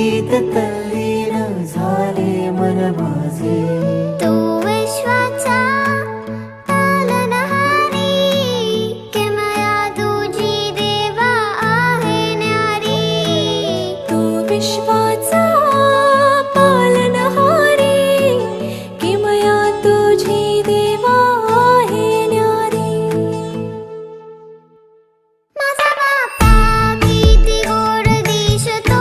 भक्तीत तल्लीन झाले मन माझे. तू विश्वाचा पालनहारी, किमया तुझी देवा आहे न्यारी. तू विश्वाचा पालनहारी, किमया तुझी देवा आहे न्यारी. माझा बाप्पा किती गोड दिसतो,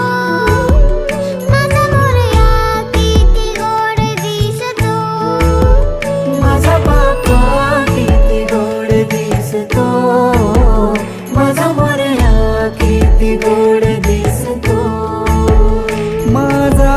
माझा मोरया किती गोड दिसतो. माझा बाप्पा किती गोड दिसतो, माझा मोरया किती गोड दिसतो. माझा